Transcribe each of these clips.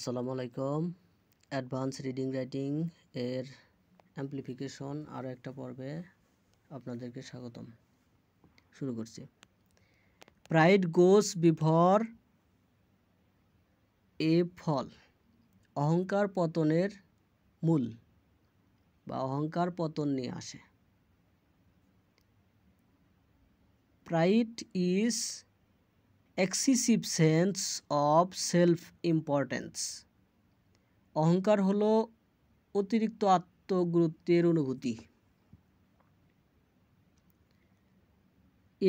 আসসালামু আলাইকুম। Advance reading writing এর অ্যাম্প্লিফিকেশন আরও একটা পর্বে আপনাদেরকে স্বাগতম। শুরু করছি। Pride goes before a fall. অহংকার পতনের মূল বা অহংকার পতন নিয়ে আসে। Pride is excessive sense of self importance. অহংকার হলো অতিরিক্ত আত্মগুরুত্বের অনুভূতি।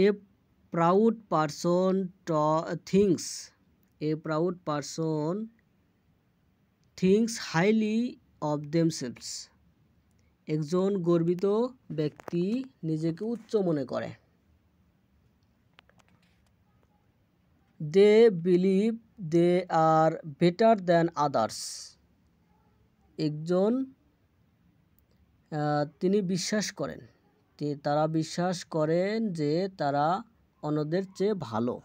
A proud person thinks highly of themselves. একজন গর্বিত ব্যক্তি নিজেকে উচ্চ মনে করে। They believe they are better than others. তিনি বিশ্বাস করেন, তারা বিশ্বাস করেন যে তারা অন্যদের চেয়ে ভালো।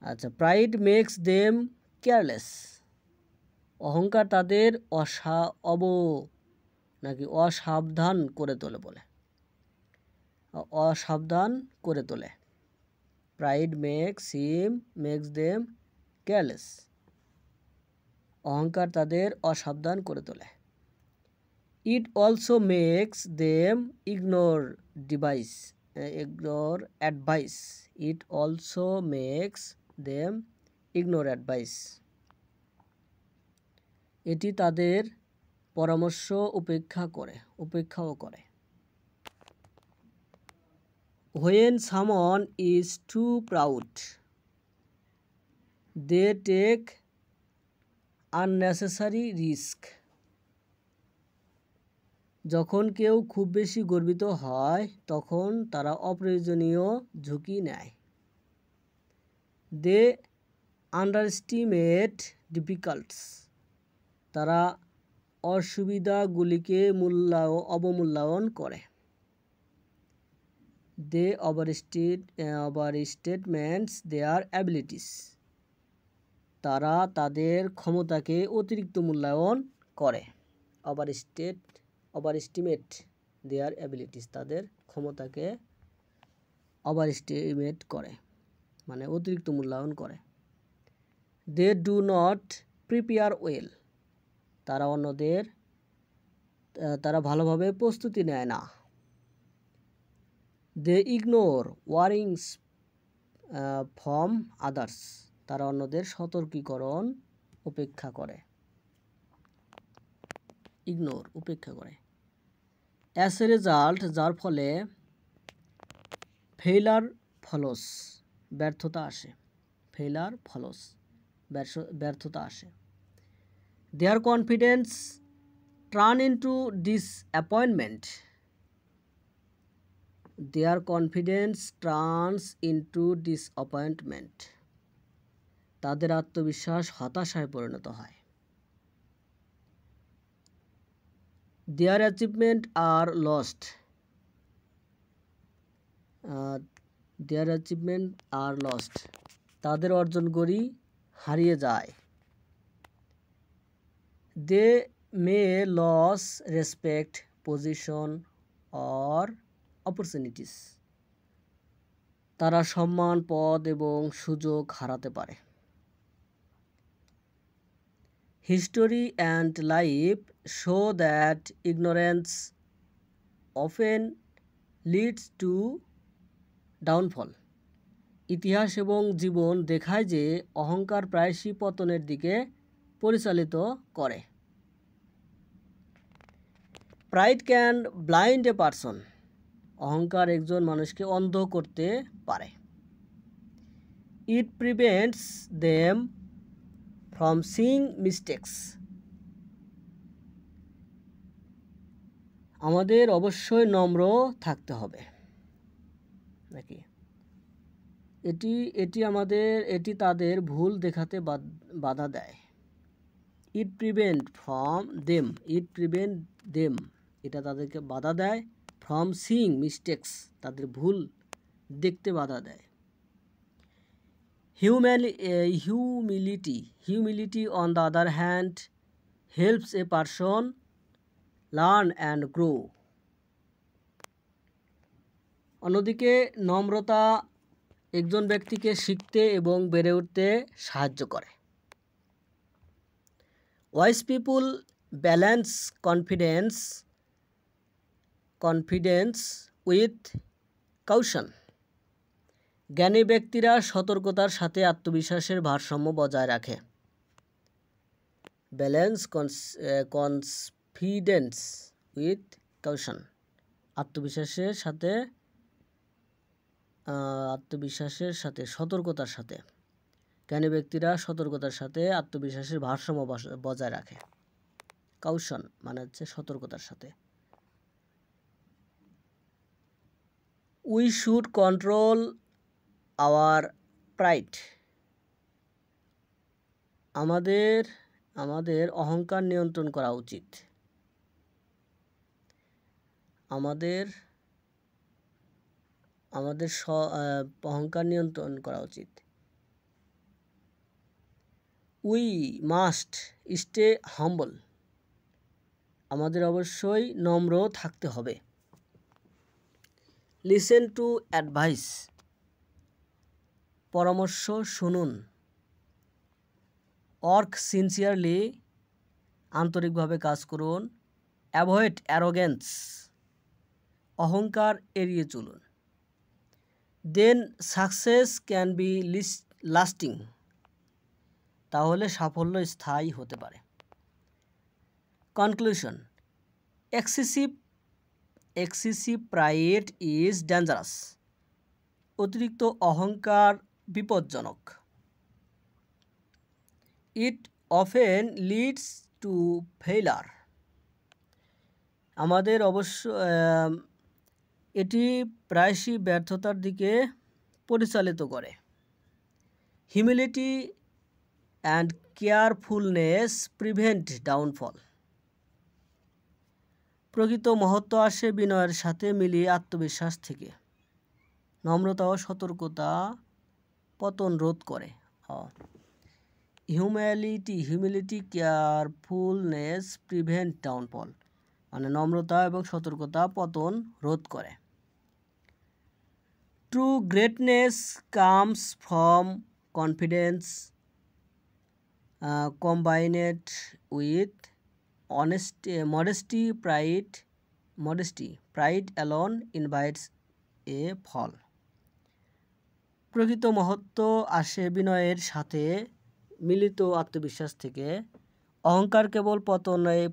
আচ্ছা, প্রাইড মেক্স দেম কেয়ারলেস। অহংকার তাদের অসাবধান করে তোলে। Pride makes them careless. অহংকার তাদের অসাবধান করে তোলে। It also makes them ignore advice. It also makes them ignore advice. এটি তাদের পরামর্শ উপেক্ষাও করে। When someone is too proud, they take unnecessary risk. যখন কেউ খুব বেশি গর্বিত হয় তখন তারা অপ্রয়োজনীয় ঝুঁকি নেয়। They underestimate difficulties. তারা অসুবিধাগুলিকে অবমূল্যায়ন করে। They overestimate their abilities. তারা তাদের ক্ষমতাকে অতিরিক্ত মূল্যায়ন করে। overestimate their abilities, তাদের ক্ষমতাকে overestimate করে মানে অতিরিক্ত মূল্যায়ন করে। They do not prepare well. তারা ভালোভাবে প্রস্তুতি নেয় না। They ignore warnings from others. তারা অন্যদের সতর্কীকরণ উপেক্ষা করে। উপেক্ষা করে। As a result, যার ফলে failure follows, ব্যর্থতা আসে। Their confidence turn into disappointment. Their confidence turns into disappointment. তাদের আত্মবিশ্বাস হতাশায় পরিণত হয়। Their achievements are lost. তাদের অর্জনগুলি হারিয়ে যায়। They may lose respect, position or opportunities. তারা সম্মান, পদ এবং সুযোগ হারাতে পারে। History and life show that ignorance often leads to downfall. ইতিহাস এবং জীবন দেখায় যে অহংকার প্রায়শই পতনের দিকে পরিচালিত করে। Pride can blind a person. অহংকার একজন মানুষকে অন্ধ করতে পারে। It prevents them from seeing mistakes. আমাদের অবশ্যই নম্র থাকতে হবে নাকি? এটি তাদের ভুল দেখাতে বাধা দেয়। It prevent them. এটা তাদেরকে বাধা দেয় from seeing mistakes. তাদের ভুল দেখতে বাধা দেয়। Humility, on the other hand, helps a person learn and grow. অন্যদিকে নম্রতা একজন ব্যক্তিকে শিখতে এবং বেড়ে উঠতে সাহায্য করে। Wise people balance confidence with caution. জ্ঞানী ব্যক্তিরা সতর্কতার সাথে আত্মবিশ্বাসের ভারসাম্য বজায় রাখে। ব্যালেন্স কনফিডেন্স উইথ কাউশন, আত্মবিশ্বাসের সাথে সতর্কতার সাথে। জ্ঞানী ব্যক্তিরা সতর্কতার সাথে আত্মবিশ্বাসের ভারসাম্য বজায় রাখে। কাউশন মানে হচ্ছে সতর্কতার সাথে। We should control our pride. আমাদের অহংকার নিয়ন্ত্রণ করা উচিত। অহংকার নিয়ন্ত্রণ করা উচিত। We must stay humble. আমাদের অবশ্যই নম্র থাকতে হবে। Listen to advice. পরামর্শ শুনুন। Work sincerely. আন্তরিকভাবে কাজ করুন। Avoid arrogance. অহংকার এড়িয়ে চলুন। দেন সাকসেস ক্যান বি লাস্টিং। তাহলে সাফল্য স্থায়ী হতে পারে। Conclusion, excessive pride is dangerous. অতিরিক্ত অহংকার বিপজ্জনক। It often leads to failure. এটি প্রায়শই ব্যর্থতার দিকে পরিচালিত করে। Humility and carefulness prevent downfall. প্রকৃত মহত্ব আসে বিনয়ের সাথে মিলিয়ে আত্মবিশ্বাস থেকে। নম্রতা ও সতর্কতা পতন রোধ করে। হিউমিলিটি কেয়ারফুলনেস প্রিভেন্ট ডাউনফল মানে নম্রতা এবং সতর্কতা পতন রোধ করে। True greatness comes from confidence combined with modesty. Pride alone invites a fall. প্রকৃত মহত্ব আসে বিনয়ের সাথে মিলিত আত্মবিশ্বাস থেকে। অহংকার কেবল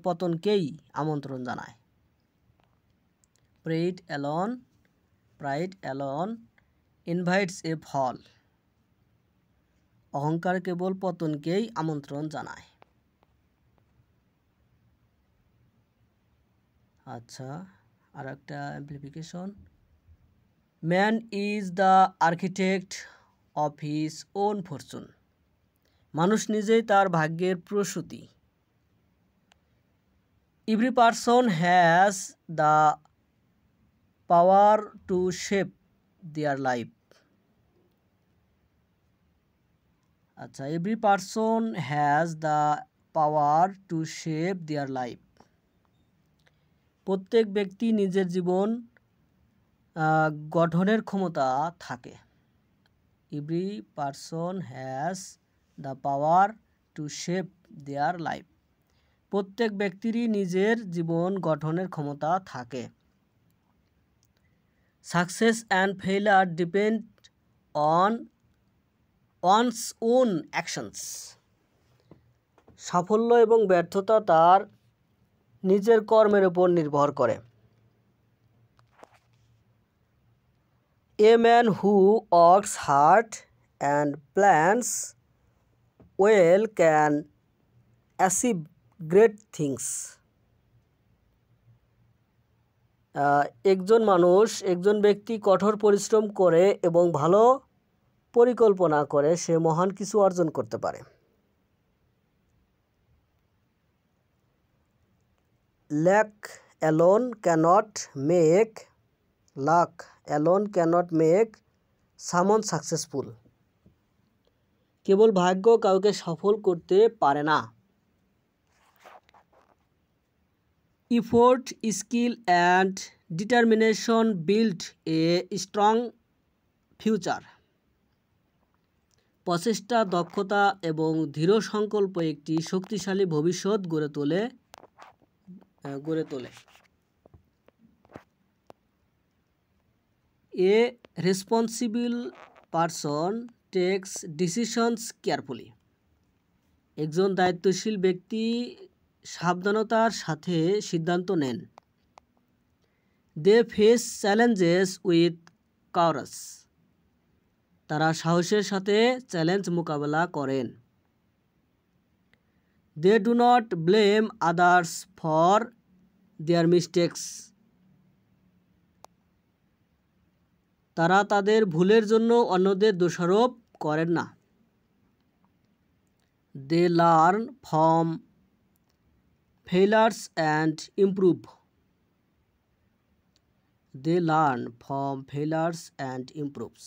পতনকেই আমন্ত্রণ জানায়। Pride alone invites a fall. অহংকার কেবল পতনকেই আমন্ত্রণ জানায়। আচ্ছা, আর একটা amplification. Man is the architect of his own fortune. মানুষ নিজেই তার ভাগ্যের প্রসূতি। Every person has the power to shape their life. আচ্ছা, every person has the power to shape their life. প্রত্যেক ব্যক্তি নিজের জীবন গঠনের ক্ষমতা থাকে। Every person has the power to shape their life. প্রত্যেক ব্যক্তিরই নিজের জীবন গঠনের ক্ষমতা থাকে। Success and failure depend on one's own actions. সাফল্য এবং ব্যর্থতা তার নিজের কর্মের উপর নির্ভর করে। A man who works hard and plans well can achieve great things. একজন ব্যক্তি কঠোর পরিশ্রম করে এবং ভালো পরিকল্পনা করে সে মহান কিছু অর্জন করতে পারে। লাক অ্যালোন ক্যানট মেক সামন সাকসেসফুল। কেবল ভাগ্য কাউকে সফল করতে পারে না। Effort, skill and determination build a strong future. প্রচেষ্টা, দক্ষতা এবং দৃঢ় সংকল্প একটি শক্তিশালী ভবিষ্যৎ গড়ে তোলে। A responsible person takes decisions carefully. একজন দায়িত্বশীল ব্যক্তি সাবধানতার সাথে সিদ্ধান্ত নেন। They face challenges with courage. তারা সাহসের সাথে চ্যালেঞ্জ মোকাবেলা করেন। They do not blame others for their mistakes. তারা তাদের ভুলের জন্য অন্যদের দোষারোপ করেন না। They learn from failures and improve. They learn from failures and improves.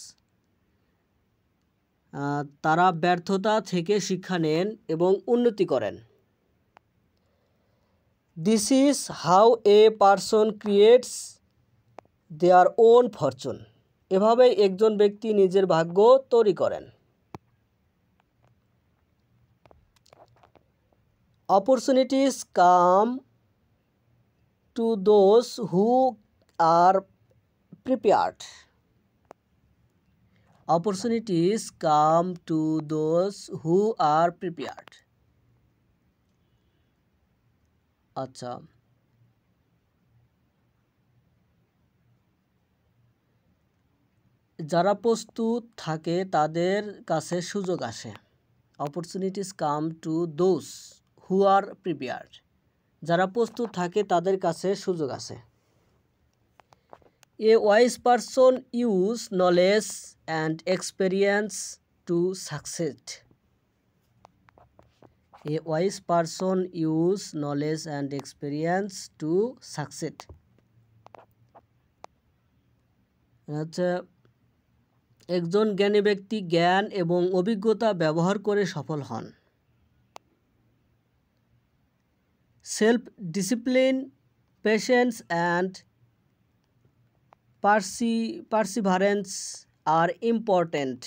তারা ব্যর্থতা থেকে শিক্ষা নেন এবং উন্নতি করেন। This is how a person creates their own fortune. এভাবে একজন ব্যক্তি নিজের ভাগ্য তৈরি করেন। Opportunities come to those who are prepared. Opportunities come to those who are prepared. আচ্ছা, যারা প্রস্তুত থাকে তাদের কাছে সুযোগ আসে। Opportunities come to those who are prepared. যারা প্রস্তুত থাকে তাদের কাছে সুযোগ আসে। A wise person use knowledge and experience to succeed. A wise person use knowledge and experience to succeed. আচ্ছা, একজন জ্ঞানী ব্যক্তি জ্ঞান এবং অভিজ্ঞতা ব্যবহার করে সফল হন। Self discipline, patience and perseverance are important.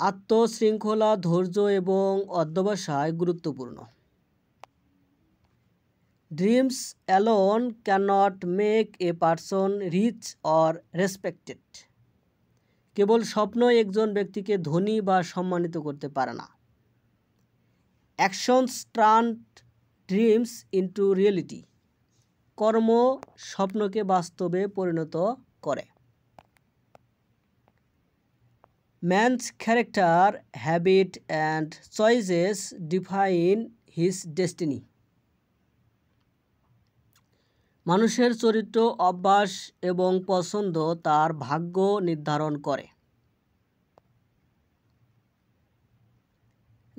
আত্মশৃঙ্খলা, ধৈর্য এবং অধ্যবসায় গুরুত্বপূর্ণ। Dreams alone cannot make a person rich or respected. কেবল স্বপ্ন একজন ব্যক্তিকে ধনী বা সম্মানিত করতে পারে না। Actions turn dreams into reality. কর্ম স্বপ্নকে বাস্তবে পরিণত করে। Man's character, habit and choices define his destiny. মানুষের চরিত্র, অভ্যাস এবং পছন্দ তার ভাগ্য নির্ধারণ করে।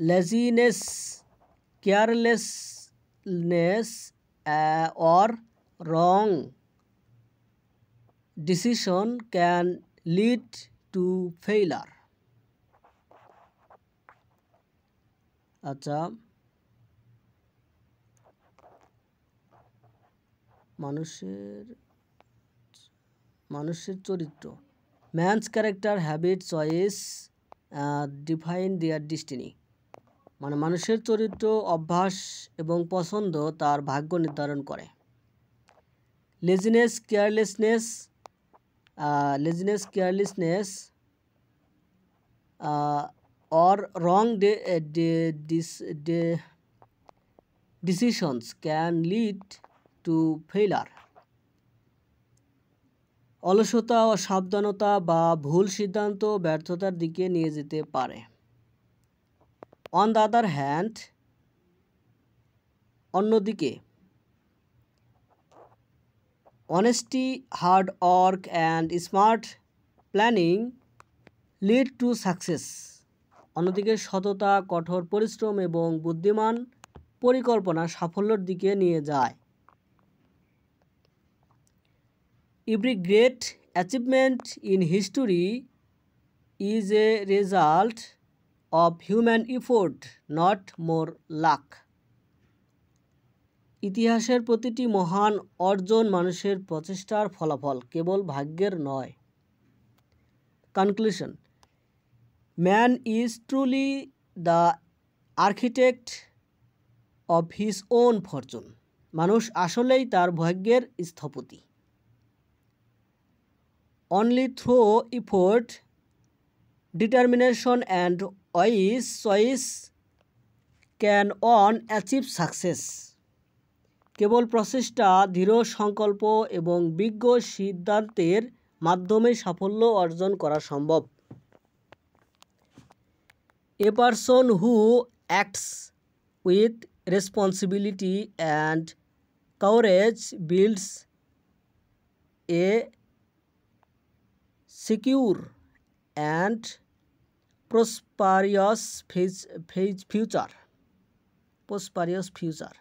Laziness, carelessness or wrong decision can lead to failure. আচ্ছা, মানুষের চরিত্র, man's character, habit, choice define their destiny. মানে মানুষের চরিত্র, অভ্যাস এবং পছন্দ তার ভাগ্য নির্ধারণ করে। Laziness, carelessness or wrong decisions can lead to failure. অলসতা, অসাবধানতা বা ভুল সিদ্ধান্ত ব্যর্থতার দিকে নিয়ে যেতে পারে। On the other hand, অন্যদিকে honesty, hard work and smart planning lead to success. অন্যদিকে সততা, কঠোর পরিশ্রম এবং বুদ্ধিমান পরিকল্পনা সাফল্যের দিকে নিয়ে যায়। Every great achievement in history is a result of human effort, not more lakh. ইতিহাসের প্রতিটি মহান অর্জন মানুষের প্রচেষ্টার ফলাফল, কেবল ভাগ্যের নয়। Conclusion, man is truly the architect of his own fortune. মানুষ আসলেই তার ভাগ্যের স্থপতি। Only through effort, determination and wise choice can one achieve success. কেবল প্রচেষ্টা, দৃঢ় সংকল্প এবং বিজ্ঞ সিদ্ধান্তের মাধ্যমে সাফল্য অর্জন করা সম্ভব। A person who acts with responsibility and কাউরেজ builds A secure and prosperous future.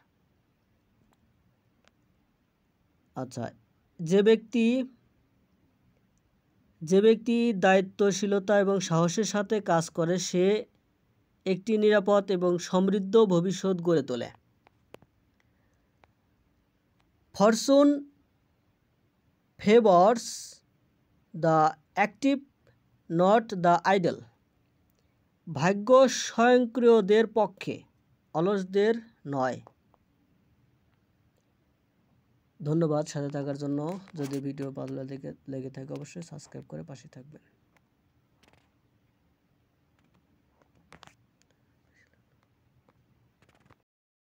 আচ্ছা, যে ব্যক্তি দায়িত্বশীলতা এবং সাহসের সাথে কাজ করে সে একটি নিরাপদ এবং সমৃদ্ধ ভবিষ্যৎ গড়ে তোলে। Fortune favours the active, not the idol. ভাগ্য স্বয়ংক্রিয়দের পক্ষে, অলসদের নয়। ধন্যবাদ সাথে থাকার জন্য। যদি ভিডিও ভালো লেগে থাকে অবশ্যই সাবস্ক্রাইব করে পাশে থাকবেন।